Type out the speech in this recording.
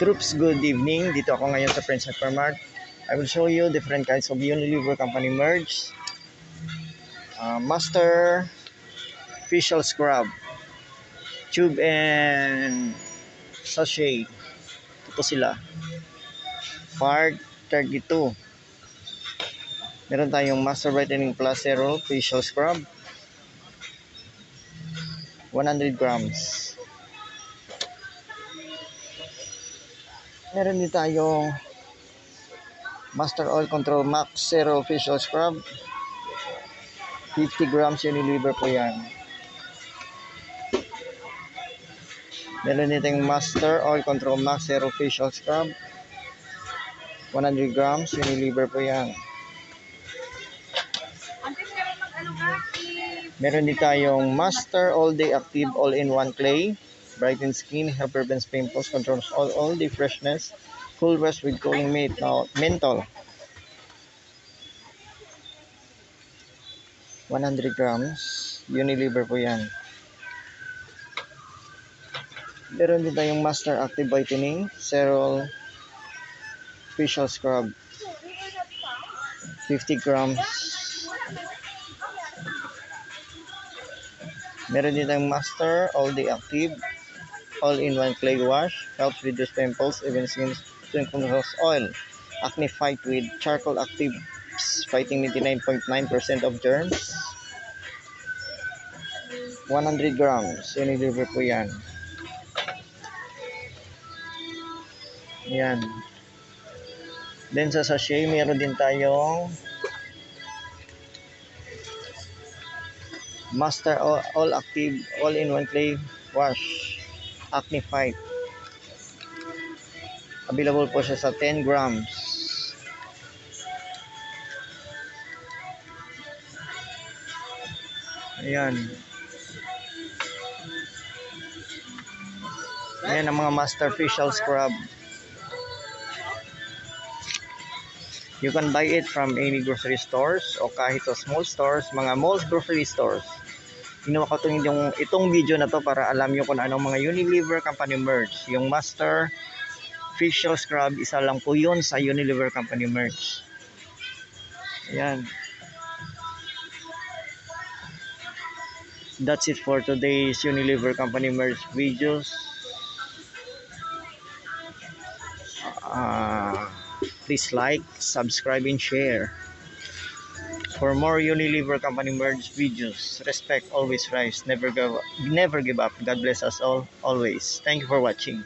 Troops, good evening. Dito ako ngayon sa Prince Hypermart. I will show you different kinds of Unilever company merge. Master Facial Scrub, Tube and Sachet. Ito po sila. Part 32. Meron tayong Master Brightening Plus Zero Facial Scrub. 100 grams. Meron din tayong Master Oil Control Max Zero Facial Scrub. 50 grams Unilever po yan. Meron din tayong Master Oil Control Max Zero Facial Scrub. 100 grams Unilever po yan. Meron din tayong Master All Day Active All-in-One Clay. Brighten skin, help prevent pimples, controls all day freshness, cool rest with cooling menthol. 100 grams Unilever po yan. Meron din tayong Master Active Whitening Zero Facial Scrub. 50 grams. Meron din tayong Master All Day Active All-in-One Clay Wash. Helps reduce pimples, even skin controls oil. Acne Fight with Charcoal Active fighting 99.9% of germs. 100 grams Unilever po yan. Yan. Then sa sachet, meron din tayong Master All Active All-in-One Clay Wash Acne Fight. Available po siya sa 10 grams. Ayan. Ayan ang mga Master Facial Scrub. You can buy it from any grocery stores o kahit sa small stores, mga malls, grocery stores. Ginawa ko itong video na to para alam nyo kung anong mga Unilever company merge. Yung Master Facial Scrub, isa lang po yun sa Unilever company merge. Ayan. That's it for today's Unilever company merge videos. Please like, subscribe, and share. For more Unilever company merge videos, respect, always rise, never give up. God bless us all, always. Thank you for watching.